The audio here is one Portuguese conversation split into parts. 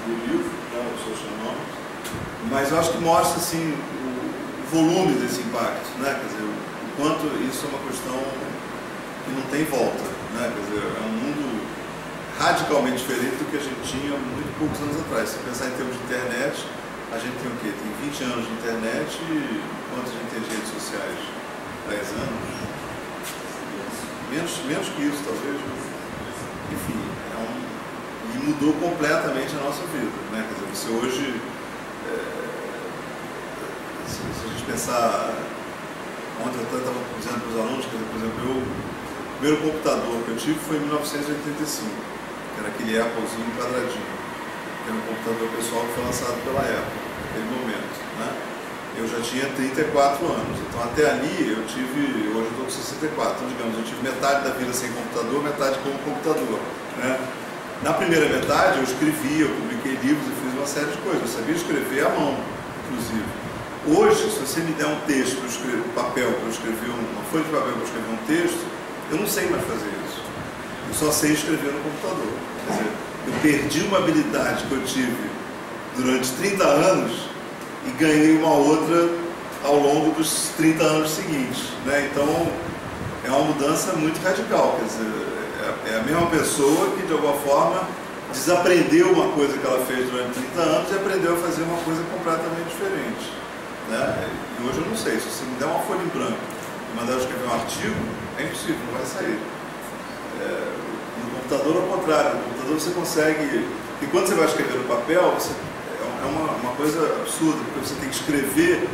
do livro, né, o Socionomics, mas eu acho que mostra assim, o volume desse impacto, né? Quer dizer, o quanto isso é uma questão que não tem volta, né? Quer dizer, é um mundo radicalmente diferente do que a gente tinha muito poucos anos atrás. Se pensar em termos de internet, a gente tem o quê? Tem 20 anos de internet e quantos a gente tem de redes sociais? 10 anos? Menos que isso, talvez. Enfim, e mudou completamente a nossa vida, né? Quer dizer, você hoje, se a gente pensar, ontem eu estava dizendo para os alunos, quer dizer, por exemplo, o primeiro computador que eu tive foi em 1985, que era aquele Applezinho quadradinho, que era um computador pessoal que foi lançado pela Apple, naquele momento, né? Eu já tinha 34 anos, então até ali eu tive, hoje eu estou com 64, então digamos, eu tive metade da vida sem computador, metade com computador, né? Na primeira metade eu escrevia, eu publiquei livros e fiz uma série de coisas, eu sabia escrever à mão, inclusive. Hoje, se você me der um texto para escrever, papel para eu escrever, uma folha de papel para escrever um texto, eu não sei mais fazer isso. Eu só sei escrever no computador. Quer dizer, eu perdi uma habilidade que eu tive durante 30 anos e ganhei uma outra ao longo dos 30 anos seguintes, né? Então, é uma mudança muito radical. Quer dizer, é a mesma pessoa que, de alguma forma, desaprendeu uma coisa que ela fez durante 30 anos e aprendeu a fazer uma coisa completamente diferente, né? E hoje eu não sei, se você me der uma folha em branco e mandar eu escrever um artigo, é impossível, não vai sair. No computador, ao contrário, no computador você consegue... E quando você vai escrever no papel, é uma coisa absurda, porque você tem que escrever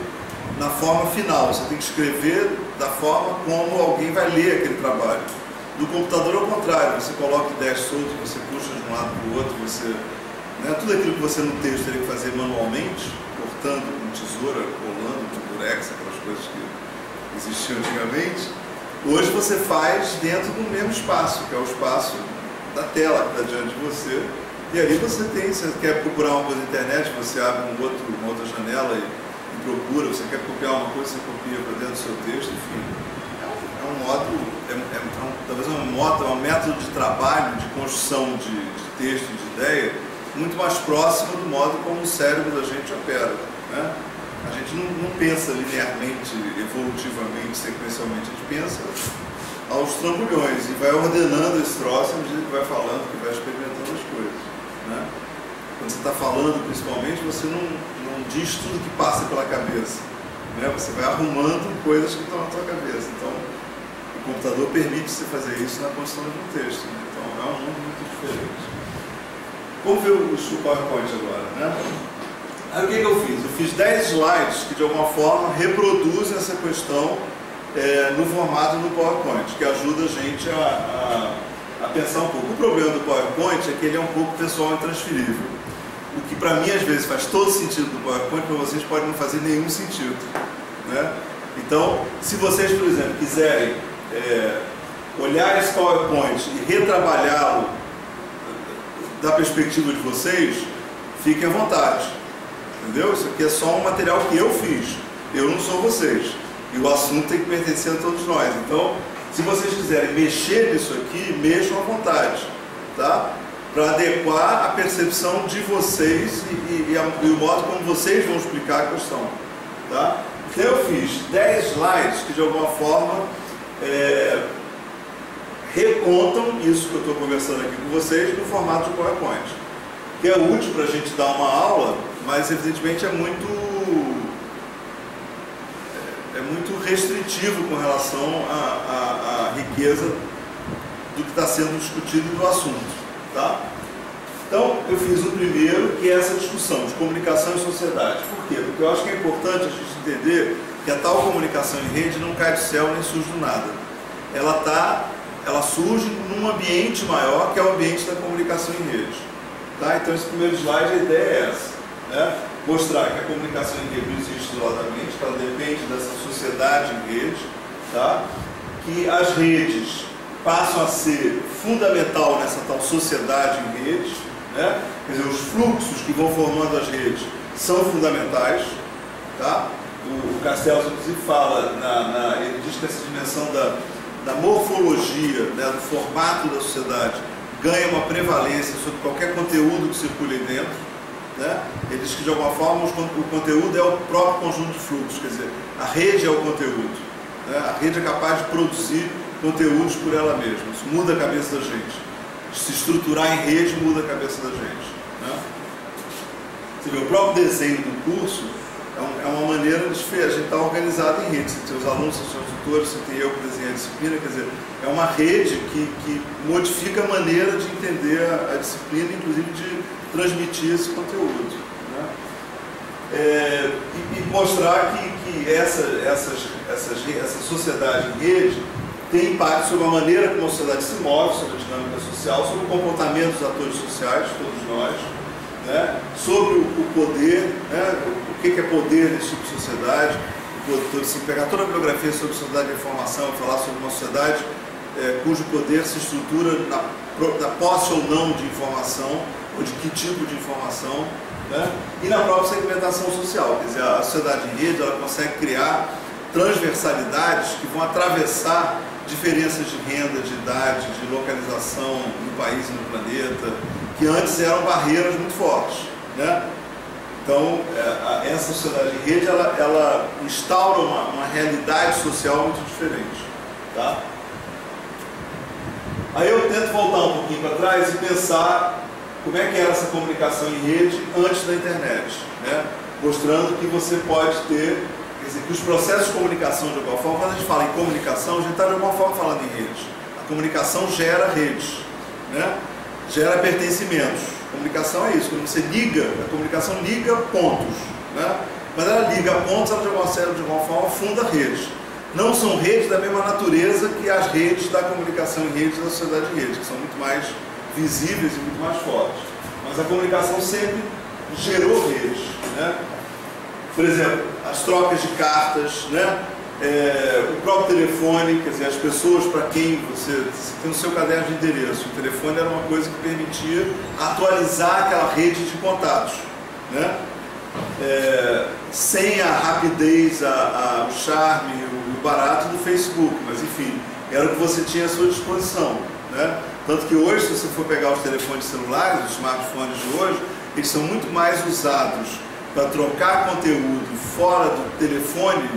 na forma final, você tem que escrever da forma como alguém vai ler aquele trabalho. No computador, ao contrário, você coloca ideias soltas, você puxa de um lado para o outro, você, né, tudo aquilo que você no texto teria que fazer manualmente, cortando com tesoura, colando com durex, aquelas coisas que existiam antigamente, hoje você faz dentro do mesmo espaço, que é o espaço da tela que está diante de você, e ali você quer procurar uma coisa na internet, você abre uma outra janela e procura, você quer copiar uma coisa, você copia para dentro do seu texto, enfim. É um modo, talvez um método de trabalho, de construção de texto, de ideia, muito mais próximo do modo como o cérebro da gente opera, né? A gente não pensa linearmente, evolutivamente, sequencialmente, a gente pensa aos trambolhões e vai ordenando esse troço à medida que vai falando, que vai experimentando as coisas, né? Quando você está falando, principalmente, você não diz tudo que passa pela cabeça, né? Você vai arrumando coisas que estão na sua cabeça. Então, o computador permite você fazer isso na construção de um texto, né? Então é um mundo muito diferente. Vamos ver o PowerPoint agora, né? Aí o que eu fiz? Eu fiz 10 slides que de alguma forma reproduzem essa questão no formato do PowerPoint, que ajuda a gente a pensar um pouco. O problema do PowerPoint é que ele é um pouco pessoal e transferível. O que para mim às vezes faz todo sentido do PowerPoint, para vocês pode não fazer nenhum sentido, né? Então, se vocês, por exemplo, quiserem olhar esse PowerPoint e retrabalhá-lo da perspectiva de vocês, fiquem à vontade, entendeu? Isso aqui é só um material que eu fiz, eu não sou vocês, e o assunto tem que pertencer a todos nós. Então, se vocês quiserem mexer nisso aqui, mexam à vontade, tá? Para adequar a percepção de vocês e o modo como vocês vão explicar a questão, tá? Então eu fiz 10 slides que de alguma forma recontam isso que eu estou conversando aqui com vocês no formato de PowerPoint, que é útil para a gente dar uma aula, mas evidentemente é muito restritivo com relação à riqueza do que está sendo discutido e do assunto, tá? Então eu fiz o primeiro, que é essa discussão de comunicação e sociedade. Por quê? Porque eu acho que é importante a gente entender que a tal comunicação em rede não cai do céu nem surge do nada. Ela surge num ambiente maior, que é o ambiente da comunicação em rede. Tá? Então esse primeiro slide, a ideia é essa, né? Mostrar que a comunicação em rede não existe isoladamente, que ela depende dessa sociedade em rede, tá? Que as redes passam a ser fundamental nessa tal sociedade em rede, né? Quer dizer, os fluxos que vão formando as redes são fundamentais, tá? O Castells, inclusive, fala, ele diz que essa dimensão da morfologia, né, do formato da sociedade, ganha uma prevalência sobre qualquer conteúdo que circule aí dentro, né? Ele diz que de alguma forma o conteúdo é o próprio conjunto de fluxos, quer dizer, a rede é o conteúdo, né? A rede é capaz de produzir conteúdos por ela mesma, isso muda a cabeça da gente. Se estruturar em rede muda a cabeça da gente, né? Você vê, o próprio desenho do curso é uma maneira de a gente estar organizado em rede. Você tem os alunos, você tem os tutores, você tem eu que desenho a disciplina, quer dizer, é uma rede que modifica a maneira de entender a disciplina, inclusive de transmitir esse conteúdo, né? E mostrar que essa sociedade em rede tem impacto sobre a maneira como a sociedade se move, sobre a dinâmica social, sobre o comportamento dos atores sociais, todos nós, né? Sobre o poder, né? O que é poder nesse tipo de sociedade, assim, pegar toda a bibliografia sobre sociedade da informação e falar sobre uma sociedade cujo poder se estrutura na posse ou não de informação, ou de que tipo de informação, né? E na própria segmentação social, quer dizer, a sociedade em rede ela consegue criar transversalidades que vão atravessar diferenças de renda, de idade, de localização no país e no planeta, que antes eram barreiras muito fortes, né? Então, essa sociedade em rede, ela instaura uma realidade social muito diferente, tá? Aí eu tento voltar um pouquinho para trás e pensar como é que era essa comunicação em rede antes da internet, né? Mostrando que você pode ter, quer dizer, que os processos de comunicação, de alguma forma, quando a gente fala em comunicação, a gente está de alguma forma falando em rede. A comunicação gera redes, né? Gera pertencimentos. A comunicação é isso, quando você liga, a comunicação liga pontos, né? Mas ela liga pontos, ela de alguma forma funda redes. Não são redes da mesma natureza que as redes da comunicação em rede e da sociedade em rede, que são muito mais visíveis e muito mais fortes. Mas a comunicação sempre gerou redes, né? Por exemplo, as trocas de cartas, né? O próprio telefone, quer dizer, as pessoas para quem você tem no seu caderno de endereço. O telefone era uma coisa que permitia atualizar aquela rede de contatos, né? Sem a rapidez, o charme, o barato do Facebook, mas enfim, era o que você tinha à sua disposição, né? Tanto que hoje, se você for pegar os telefones celulares, os smartphones de hoje, eles são muito mais usados para trocar conteúdo fora do telefone,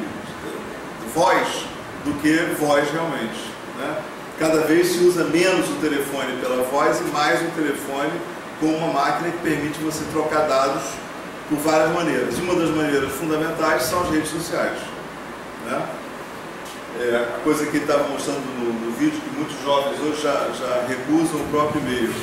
voz, do que voz realmente, né? Cada vez se usa menos o telefone pela voz e mais o telefone como uma máquina que permite você trocar dados por várias maneiras. E uma das maneiras fundamentais são as redes sociais, né? A coisa que ele estava mostrando no vídeo, que muitos jovens hoje já recusam o próprio e-mail.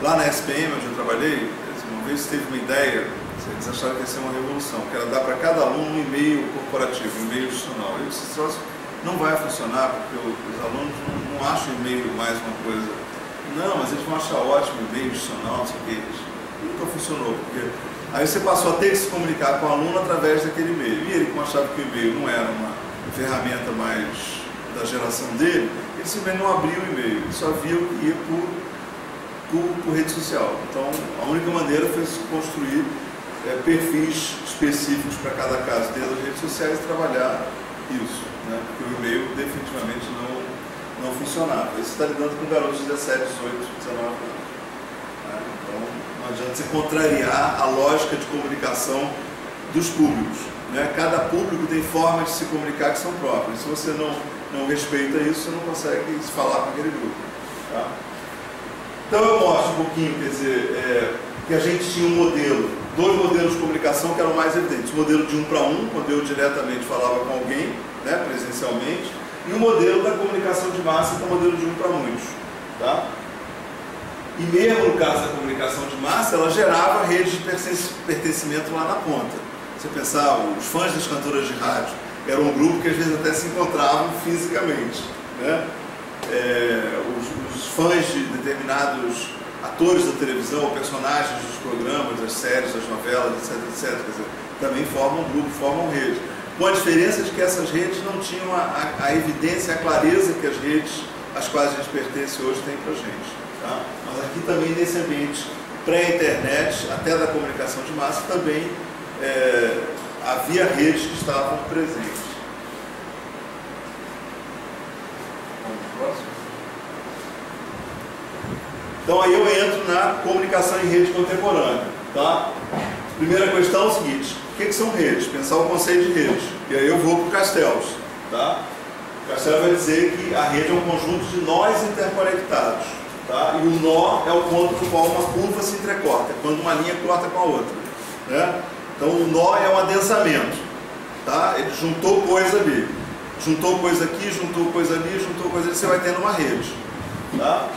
Lá na SPM, onde eu trabalhei, uma vez teve uma ideia, eles acharam que ia ser uma revolução, que era dar para cada aluno um e-mail corporativo, um e-mail institucional. Eu disse, não vai funcionar, porque os alunos não acham e-mail mais uma coisa. Não, mas eles vão achar ótimo e-mail institucional, não sei o que. Nunca funcionou, porque aí você passou a ter que se comunicar com o aluno através daquele e-mail. E ele, como achava que o e-mail não era uma ferramenta mais da geração dele, ele simplesmente não abria o e-mail, ele só via o que ia por rede social. Então, a única maneira foi se construir perfis específicos para cada caso dentro das redes sociais e trabalhar isso, né? Porque o e-mail definitivamente não funcionava. Você está lidando com garotos de 17, 18, 19 anos. Né? Então, não adianta você contrariar a lógica de comunicação dos públicos, né? Cada público tem formas de se comunicar que são próprias. Se você não respeita isso, você não consegue se falar com aquele grupo. Tá? Então eu mostro um pouquinho, quer dizer, que a gente tinha dois modelos de comunicação que eram mais evidentes. O modelo de 1 para 1, quando eu diretamente falava com alguém, né, presencialmente, e o modelo da comunicação de massa, que é o modelo de 1 para muitos. Tá? E mesmo no caso da comunicação de massa, ela gerava redes de pertencimento lá na ponta. Você pensar, os fãs das cantoras de rádio eram um grupo que às vezes até se encontravam fisicamente, né? Os fãs de determinados atores da televisão, ou personagens dos programas, das séries, das novelas, etc, etc, quer dizer, também formam um grupo, formam rede. Com a diferença de que essas redes não tinham a evidência, a clareza que as redes às quais a gente pertence hoje têm para a gente. Tá? Mas aqui também nesse ambiente pré-internet, até da comunicação de massa, também havia redes que estavam presentes. Vamos para o próximo? Então aí eu entro na comunicação em rede contemporânea. Tá? Primeira questão é o seguinte: o que são redes? Pensar o conceito de redes. E aí eu vou para o Castells. Tá? O Castells vai dizer que a rede é um conjunto de nós interconectados. Tá? E o nó é o ponto no qual uma curva se entrecorta, quando uma linha corta com a outra. Né? Então o nó é um adensamento. Tá? Ele juntou coisa ali. Juntou coisa aqui, juntou coisa ali, juntou coisa ali, você vai tendo uma rede. Tá?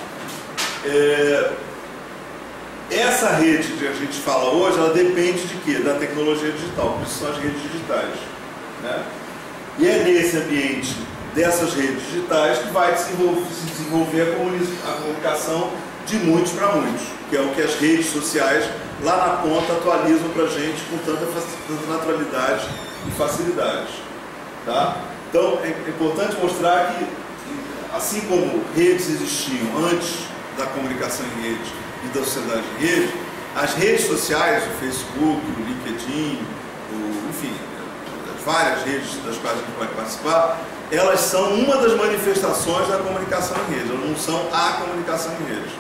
Essa rede que a gente fala hoje, ela depende de quê? Da tecnologia digital, por isso são as redes digitais. Né? E é nesse ambiente dessas redes digitais que vai se desenvolver a comunicação de muitos para muitos, que é o que as redes sociais lá na ponta atualizam para a gente com tanta naturalidade e facilidade. Tá? Então é importante mostrar que, assim como redes existiam antes da comunicação em rede e da sociedade em rede, as redes sociais, o Facebook, o LinkedIn, enfim, as várias redes das quais a gente pode participar, elas são uma das manifestações da comunicação em rede, elas não são a comunicação em rede.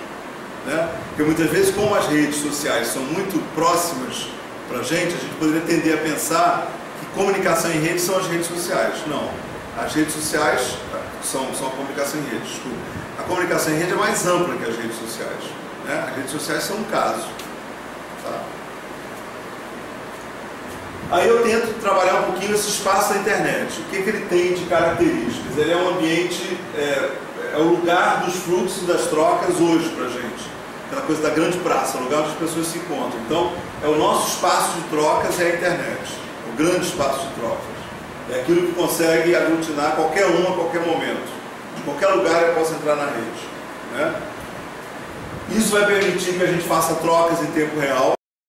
Né? Porque muitas vezes, como as redes sociais são muito próximas para a gente poderia tender a pensar que comunicação em rede são as redes sociais. Não, as redes sociais são a comunicação em rede, desculpa. A comunicação em rede é mais ampla que as redes sociais. Né? As redes sociais são um caso. Tá? Aí eu tento trabalhar um pouquinho esse espaço da internet. O que ele tem de características? Ele é um ambiente, é o lugar dos fluxos das trocas hoje para a gente. Aquela coisa da grande praça, o lugar onde as pessoas se encontram. Então, é o nosso espaço de trocas, é a internet. O grande espaço de trocas. É aquilo que consegue aglutinar qualquer um a qualquer momento. De qualquer lugar eu posso entrar na rede. Né? Isso vai permitir que a gente faça trocas em tempo real.